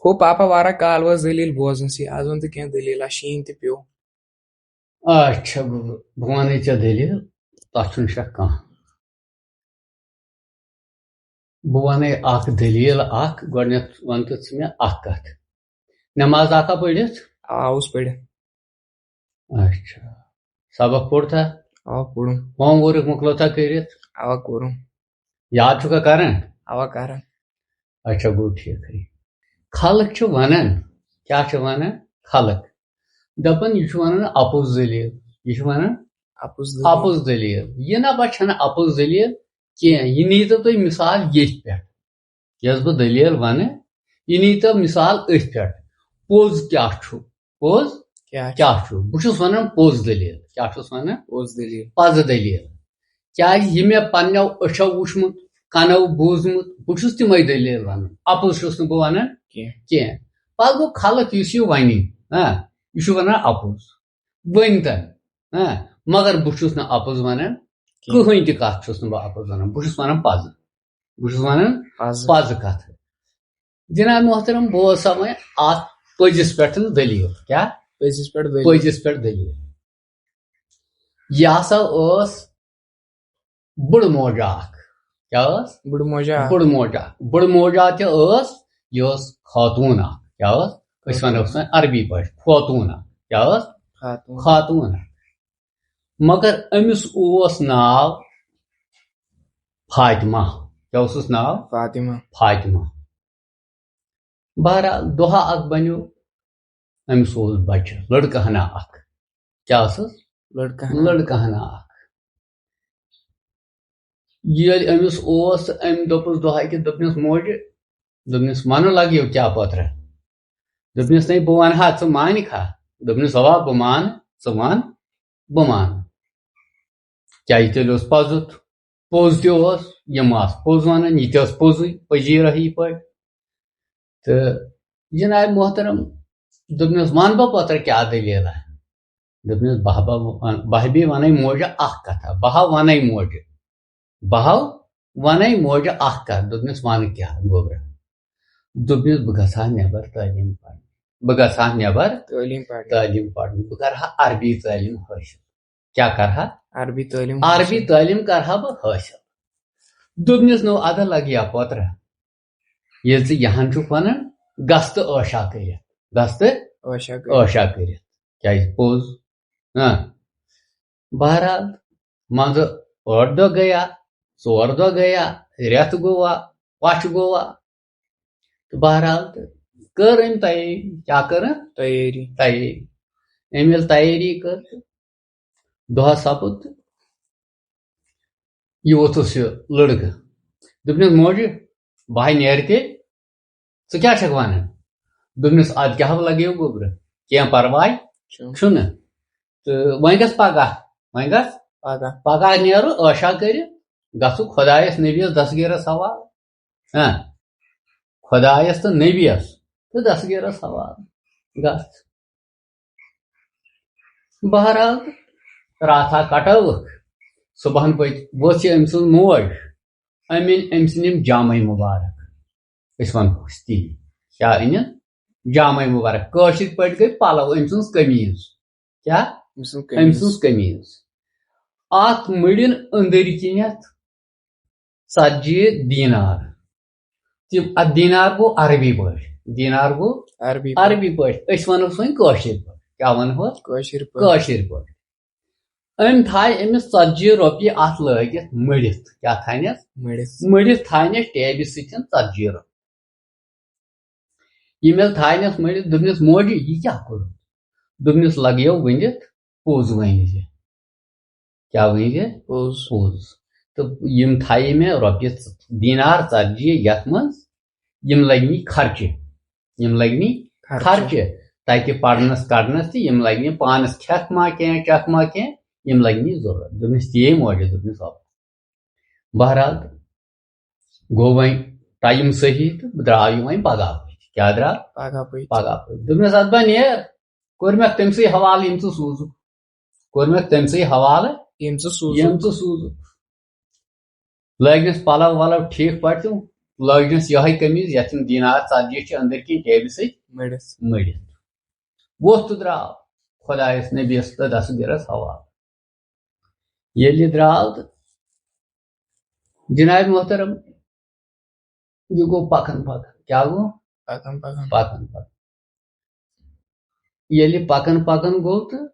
ہو پاپا وارہ کال وٲژ دٔلیٖل بوزنسٕے آز ووٚن تہٕ کینٛہہ دٔلیٖلا شیٖن تہِ پیوٚو. اچھا بہٕ وَنَے ژےٚ دٔلیٖل تَتھ چھُنہٕ شک کانٛہہ. بہٕ وَنَے اکھ دٔلیٖل اکھ گۄڈٕنٮ۪تھ وَن تہٕ ژٕ مےٚ اکھ کتھ. نٮ۪ماز آکھا پٔرِتھ؟ آوُس پٔرِتھ. اچھا سبق پوٚرتھا؟ اوا پوٚرُم. ہوم ؤرک مۄکلوتھا کٔرِتھ؟ اوا کوٚرُم. یاد چھُکھا کران؟ اوا کران. اچھا گوٚو ٹھیٖکھٕے. خلق چھِ وَنان کیٛاہ چھِ وَنان خلق دَپان یہِ چھُ وَنان اَپُز دٔلیٖل. یہِ چھُ وَنان اَپُز دٔلیٖل. یہِ نبا چھَنہٕ اَپُز دٔلیٖل کینٛہہ. یہِ نیٖتو تُہۍ مِثال ییٚتھۍ پٮ۪ٹھ یۄس بہٕ دٔلیٖل وَنہٕ یہِ نیٖتو مِثال أتھۍ پٮ۪ٹھ. پوٚز کیٛاہ چھُ؟ پوٚز کیٛاہ چھُ؟ بہٕ چھُس وَنان پوٚز دٔلیٖل. کیٛاہ چھُس وَنان؟ پوٚز دٔلیٖل. پَزٕ دٔلیٖل. کیٛازِ یہِ مےٚ پنٛنیو أچھو وٕچھمُت کَنو بوٗزمُت بہٕ چھُس تِمے دٔلیٖل وَنان. اَپُز چھُس نہٕ بہٕ وَنان کینٛہہ. پَتہٕ گوٚو خلق یُس یہِ وَنہِ یہِ چھُ وَنان اَپُز. ؤنۍتَن مگر بہٕ چھُس نہٕ اَپُز وَنان. کٕہٕنۍ تہِ کَتھ چھُس نہٕ بہٕ اَپُز وَنان. بہٕ چھُس وَنان پَزٕ. بہٕ چھُس وَنان پَزٕ کَتھٕ. جِناب محترم بہٕ اوسا وۄنۍ اَتھ پٔزِس پٮ۪ٹھ دٔلیٖل. کیٛاہ؟ پٔزِس پٮ۪ٹھ دٔلیٖل. یہِ ہسا ٲس بٕڑٕ موجا اکھ. کیٛاہ ٲس؟ بٕڑٕ موجا. بٕڑٕ موجا تہِ ٲس. یہِ ٲس خاتوٗن اکھ. کیٛاہ ٲس؟ أسۍ وَنو وۄنۍ عربی پٲٹھۍ خوتوٗن اکھ. کیٛاہ ٲس؟ خاتوٗن اکھ. مگر أمِس اوس ناو فاطمہ. کیٛاہ اوسُس ناو؟ فاطمہ. بہرحال دۄہا اکھ بنیو أمِس اوس بچہِ لڑکہٕ ہنا اکھ. کیٛاہ ٲسٕس؟ لڑکہٕ ہنا اکھ. ییٚلہِ أمِس اوس تہٕ أمۍ دوٚپُس دۄہے کہِ دوٚپنس موجہِ دوٚپنس وَنہٕ لگیو کیٛاہ پوترا؟ دوٚپنس نَے بہٕ وَنہٕ ہا ژٕ مانکھا؟ دوٚپنس اوا بہٕ مانہٕ ژٕ وَن بہٕ مانہٕ. کیٛازِ تیٚلہِ اوس پوٚزُت. پوٚز تہِ اوس. یِم آسہٕ پوٚز وَنان یہِ تہِ ٲس پوٚزُے پٔزی رہی پٲٹھۍ. تہٕ جِناب محترم دوٚپنس وَنہٕ بہٕ پوترا کیٛاہ دٔلیٖلا؟ دوٚپنس بہٕ بھی وَنے موجہِ اکھ کتھا. بہٕ وَنے موجہِ اکھ کتھ. دوٚپنس وَنہٕ کیٛاہ گوبرا؟ دوٚپنس بہٕ گژھٕ ہا نٮ۪بر تعلیٖم پرنہِ. بہٕ کرٕ ہا عربی تعلیٖم حٲصِل. کیٛاہ کرٕ ہا؟ عربی تعلیٖم کرٕ ہا بہٕ حٲصِل. دوٚپنس نو اَدٕ لگیا پوترا ییٚلہِ ژٕ یہن چھُکھ وَنان گژھ تہٕ ٲشا کٔرِتھ. کیٛازِ پوٚز. بہرحال منٛزٕ 8 دۄہ گٔیا 4 دۄہ گٔیا رٮ۪تھ گوٚوا پَش گوٚوا تہٕ بہرحال تہٕ کٔر أمۍ تیٲری. کیٛاہ کٔر؟ تیٲری. أمۍ ییٚلہِ تیٲری کٔر تہٕ دۄہ سپُد تہٕ یہِ ووٚتھُس یہِ لڑکہٕ. دوٚپنس موجہِ بہٕ ہاے نیرٕ تیٚلہِ. ژٕ کیٛاہ چھکھ وَنان؟ دوٚپنس اَدٕ کیٛاہ لگیو گوبرٕ کینٛہہ پرواے چھُنہٕ تہٕ وۄنۍ گژھ پگاہ نیرو ٲشا کٔرِتھ گژھو خۄدایس نبیَس دستگیٖرس حوال. خۄدایس تہٕ نبیَس تہٕ دستگیٖرس حوال گژھ. بہرحال راتھا کٹٲوٕکھ. صبحن ؤژھ یہِ أمۍ سٕنٛز موج. أمۍ أمۍ سٕنٛدۍ یِم جامے مُبارک. أسۍ ونہوس تی کیٛاہ أنِن؟ جامے مُبارک. کٲشِر پٲٹھۍ گٔے پَلو. أمۍ سٕنٛز قمیٖض. کیٛاہ؟ أمۍ سٕنٛز قمیٖض. اَتھ مٔڑِن أنٛدٕرۍ کِنٮ۪تھ 40 دیٖنار. اَتھ دیٖنار گوٚو عربی پٲٹھۍ. أسۍ وَنوس وۄنۍ کٲشِر پٲٹھۍ. کیٛاہ وَنہوس؟ کٲشِر پٲٹھۍ. أمۍ تھایہِ أمِس 40 رۄپیہِ اَتھ لٲگِتھ مٔڑِتھ. کیٛاہ تھاینَس؟ مٔڑِتھ تھاینَس ٹیبہِ سۭتۍ 40 رۄپیہِ. یِم ییٚلہِ تھاینَس مٔڑِتھ دوٚپنس موجہِ یہِ کیٛاہ کوٚرُتھ؟ دوٚپنس لگیو ؤنِتھ پوٚز ؤنۍ زِ. کیٛاہ ؤنۍ زِ؟ پوٚز. تہٕ یِم تھایے مےٚ رۄپیہِ دیٖنار 40 یتھ منٛز یِم لگنی خرچہِ تَتہِ پرنس کڑنس تہِ یِم لگنی پانس کھٮ۪کھ ما کینٛہہ چکھ ما کینٛہہ یِم لگنی ضروٗرت. دوٚپنس تی موجہِ. دوٚپنس بہرحال گوٚو وۄنۍ ٹایم صحیح تہٕ بہٕ درٛاو وۄنۍ پگاہ پٲٹھۍ. کیٛاہ درٛاو؟ پگاہ پٲٹھۍ. دوٚپنس اَدٕ بہٕ نیر. کوٚر مےٚ تٔمسٕے حوالہٕ یِم ژٕ سوٗزُکھ. لٲگنس پلو ولو ٹھیٖک پٲٹھۍ تہٕ لٲجنس یہے قمیٖض یتھ یِم دینار ژتجی چھِ أنٛدٕرۍ کِنۍ ٹیبہِ سۭتۍ مٔڑِتھ ووٚتھ تہٕ درٛاو خۄدایس نبیَس تہٕ دستگیرس حوالہٕ ییٚلہِ یہِ درٛاو تہٕ جناب محترم یہ گوٚو پکان پکان کیٛاہ گوٚو پکان پکان ییٚلہِ یہِ پکان پکان گوٚو تہٕ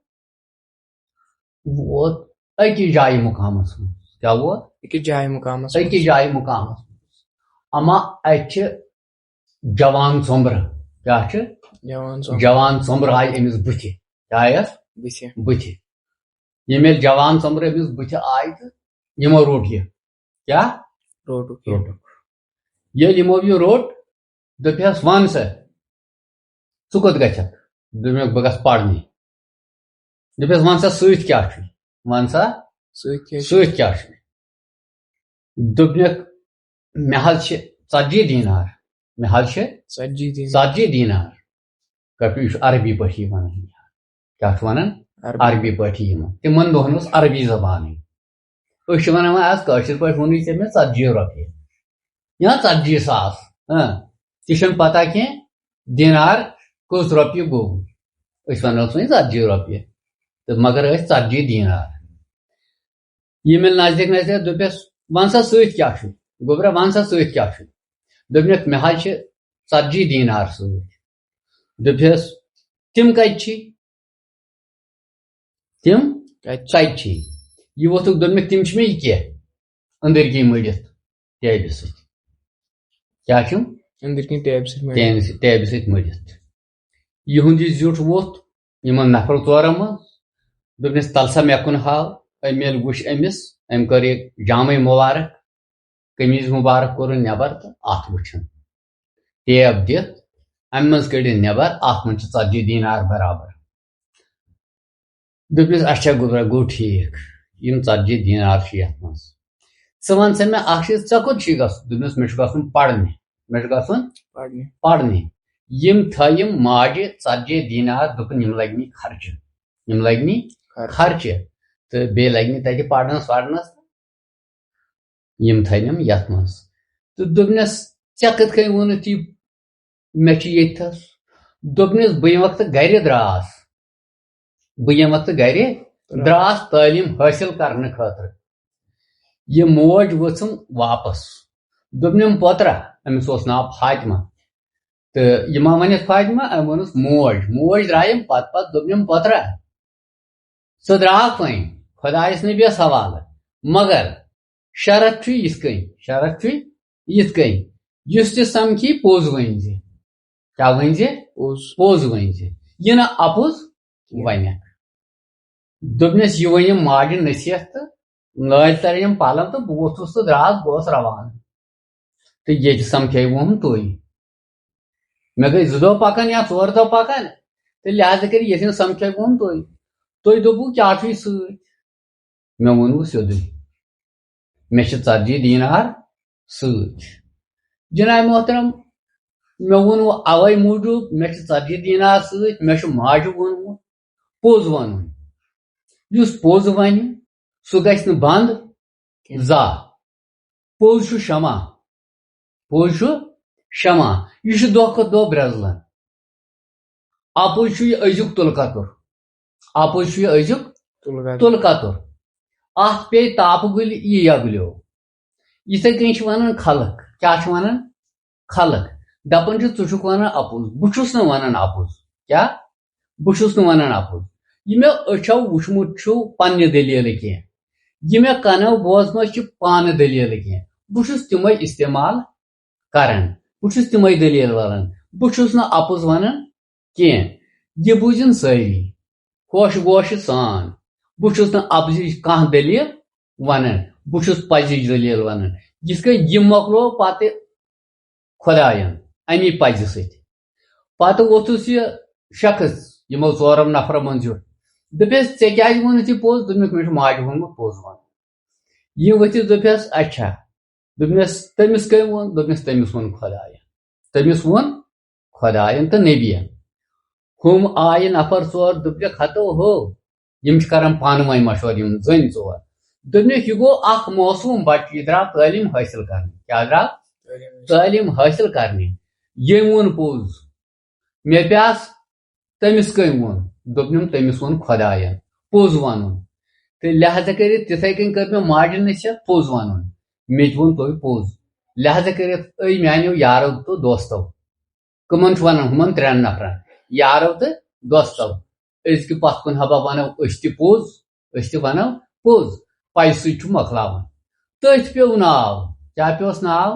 ووت أکِس جایہِ مُقامس منٛز کیٛاہ ووت أکِس جایہِ مُقامس منٛز اما اتہِ چھِ جوان ژومبرٕ کیٛاہ چھِ جوان ژومبرٕ آیہِ أمِس بٕتھِ کیٛاہ آیس بٕتھِ یِم ییٚلہِ جوان ژومبرٕ أمِس بٕتھِ آیہِ تہٕ یِمو روٚٹ یہِ کیٛاہ روٹُک ییٚلہِ یِمو یہِ روٚٹ دوٚپہس ون سا ژٕ کوٚت گژھکھ دوٚپمکھ بہٕ گژھٕ پرنہِ دوٚپہس ون سا سۭتۍ کیٛاہ چھُے ون سا سۭتۍ کیٛاہ چھُے دوٚپنکھ مےٚ حظ چھِ ژتجی دینار مےٚ حظ چھِ ژتجی دینار کپی یہِ چھُ عربی پٲٹھی ونان کیٛاہ چھُ ونان عربی پٲٹھی یِمن تِمن دۄہن ٲس عربی زبانٕے أسۍ چھِ ونان وۄنۍ آز کٲشِر پٲٹھۍ ووٚنُے ژےٚ مےٚ 40 رۄپیہِ یا 40 ساس تہِ چھنہٕ پتہ کینٛہہ دینار کٔژ رۄپیہِ گوٚو أسۍ ونہوس وۄنۍ 40 رۄپیہِ تہٕ مگر ٲسۍ 40 دینار یِم ییٚلہِ نزدیٖک نزدیٖک دوٚپہس ون سا سۭتۍ کیٛاہ چھُ گوٚبرا ون سا سۭتۍ کیٛاہ چھُ دوٚپنکھ مےٚ حظ چھِ 40 دینار سۭتۍ دوٚپہس تِم کتہِ چھی یہِ ووٚتھُکھ دوٚپنکھ تِم چھِ مےٚ یہِ کیٛاہ أنٛدٕرۍ کِنۍ مٔڑِتھ ٹیبہِ سۭتۍ کیٛاہ چھِم أنٛدٕرۍ کِنۍ ٹیبہِ سۭتۍ مٔڑِتھ یِہُنٛد یہِ زیُٹھ ووٚتھ یِمن نفر ژورن منٛز دوٚپنس تل سا مےٚ کُن ہاو أمۍ ییٚلہِ وٕچھ أمِس أمۍ کٔر یہِ جامے مُبارک قمیٖض مُبارک کوٚرُن نٮ۪بر تہٕ اتھ وٕچھُن ٹیب دِتھ امہِ منٛز کٔڑِن نٮ۪بر اتھ منٛز چھِ 40 دینار برابر دوٚپنس اچھا گوٚبرا گوٚو ٹھیٖک یِم 40 دینار چھِ یتھ منٛز ژٕ ون سا مےٚ اکھ چیٖز ژےٚ کوٚت چھُے گژھُن دوٚپنس مےٚ چھُ گژھُن پرنہِ یِم تھٲیِم ماجہِ 40 دینار دوٚپُن یِم لگنی خرچہِ تہٕ بیٚیہِ لگنی تتہِ پرنس ورنس یِم تھٲینم یتھ منٛز تہٕ دوٚپنس ژےٚ کِتھ کٔنۍ ووٚنُتھ یہِ مےٚ چھِ ییٚتھس دوٚپنس بہٕ ییٚمہِ وقتہٕ گرِ درٛاس تعلیٖم حٲصِل کرنہٕ خٲطرٕ یہِ موج ؤژھٕم واپس دوٚپنم پوترا أمِس اوس ناو فاطمہ تہٕ یہِ ما ونٮ۪س فاطمہ أمۍ ووٚنُس موج درٛایِم پتہٕ دوٚپنم پوترا ژٕ درٛاکھ وۄنۍ خۄدایس نبیَس حوالہٕ مگر شرط چھُ یِتھ کٔنۍ یُس تہِ سمکھی پوٚز ؤنۍ زِ کیٛاہ ؤنۍ زِ پوٚز ؤنۍ زِ یہِ نہٕ اپُز ونٮ۪کھ دوٚپنس یہِ ؤنِم ماجہِ نصیحت تہٕ لٲج تریم پلو تہٕ بہٕ ووٚتھُس تہٕ درٛاس بہٕ اوسُس روانہٕ تہٕ ییٚتہِ سمکھیوُم تُہۍ مےٚ گٔے 2 دۄہ پکان یا 4 دۄہ پکان تہٕ لہٰذا کٔرِتھ ییٚتٮ۪ن سمکھیوُم تُہۍ دوٚپوُ کیٛاہ چھُے سۭتۍ مےٚ ووٚنوُ سیوٚدُے مےٚ چھِ 40 دینار سۭتۍ جناب محترم مےٚ ووٚنوُ اوے موٗجوٗب مےٚ چھِ 40 دینار سۭتۍ مےٚ چھُ ماجہِ ووٚنمُت پوٚز ونُن یُس پوٚز ونہِ سُہ گژھِ نہٕ بنٛد زانٛہہ پوٚز چھُ شمع یہِ چھُ دۄہ کھۄتہٕ دۄہ برٛزلان اپُز چھُ یہِ أزیُک تُلہٕ کتُر اتھ پیٚیہِ تاپہٕ گُلہِ یہِ یگلیو یِتھے کٔنۍ چھِ ونان خلق کیٛاہ چھِ ونان خلق دپان چھِ ژٕ چھُکھ ونان اپُز بہٕ چھُس نہٕ ونان اپُز یہِ مےٚ أچھو وٕچھمُت چھُ پننہِ دٔلیٖلہٕ کینٛہہ یہِ مےٚ کنو بوزمژ چھِ پانہٕ دٔلیٖلہٕ کینٛہہ بہٕ چھُس تِمے استعمال کران بہٕ چھُس تِمے دٔلیٖل ونان بہٕ چھُس نہٕ اپُز ونان کینٛہہ یہِ بوٗزِن سٲری ہوش گوشہِ سان بہٕ چھُس نہٕ اپزٕچ کانٛہہ دٔلیٖل ونان بہٕ چھُس پزِچ دٔلیٖل ونان یِتھ کٔنۍ یہِ مۄکلو پتہٕ خۄداین امی پزِ سۭتۍ پتہٕ ووٚتھُس یہِ شخص یِمو 4 نفرو منٛز زیُٹھ دوٚپہس ژےٚ کیٛازِ ووٚنُتھ یہِ پوٚز دوٚپمکھ مےٚ چھُ ماجہِ ووٚنمُت پوٚز ونُن یہِ ؤتھِتھ دوٚپہس اچھا دوٚپنس تٔمِس کٔمۍ ووٚن دوٚپنس تٔمِس ووٚن خۄداین تہٕ نبیَن ہُم آیہِ نفر 4 دوٚپکھ ہتو ہو یِم چھِ کران پانہٕ ؤنۍ مشور یِم زٔنۍ 4 دوٚپنکھ یہِ گوٚو اکھ موسوٗم بچہِ یہِ درٛاو تعلیٖم حٲصِل کرنہِ کیٛاہ درٛاو تعلیم حاصل کرنے یم وون پوز مے پیاس تمس کم وون دوپنم تمس وون خداین پوز ون تو لہذا کرت تتھے کن کر مے ماجہ نصیحت پوز ون مے وون تو پوز لہذا کرت اے میانیو یارو تو دوستو کمن ون ہمن ترین نفرن یارو تو دوستو اس کی پت کن ہبا ونو اس تہ پوز اس تہ ونو پوز پیسے چھ مکلاون تھی پیو ناو کیا پیوس ناو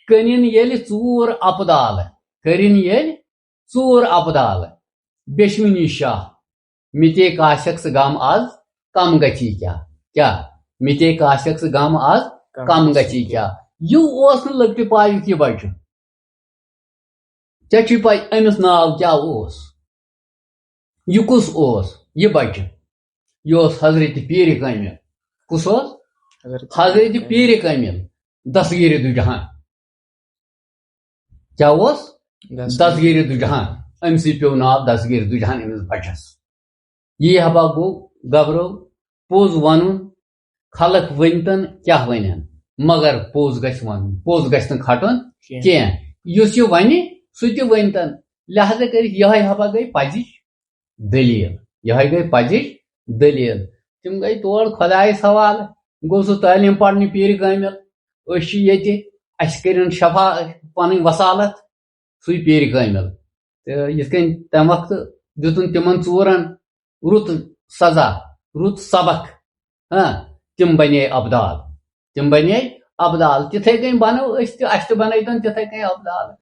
کنن یل ژور اپدال کرن یل ژور اپدال بیشمنی شاہ متے کاشک سے گام آز کم گچی کیا متے کاشک سے گام آز کم گچی کیا یہ لکٹہ پائی یہ بچہ ٹھیک پائی امس ناو کیا یہ کس یہ بچہ یہ حضرت پیر کامل کس حضرت پیر کامل دستگیر دو جہان کیا دستگیر دو جہان امسی پیو ناو دستگیر دو جہان امس بچس یہ ہبا گو گبرو پوز ون خلق ونتن کیا ون مگر پوز گھ ون پوز گھ کھٹن کی اس یہ ون سہ ونتن لہذا کر یہ ہبا گئی پزچ دلیل یہ گئی پزچ دلیل تم گئی تور خدائس حوالہ گو سہ تعلیم پڑھنے پیر کامل اس اس کرن شفا پن وسالت سی پیر کامل تو یہ تم وقت دتن تمن ژورن رت سزا رت سبق ہاں تم بنے ابدال تتھے کن بنو اس تہ بنتن تتھے کن ابدال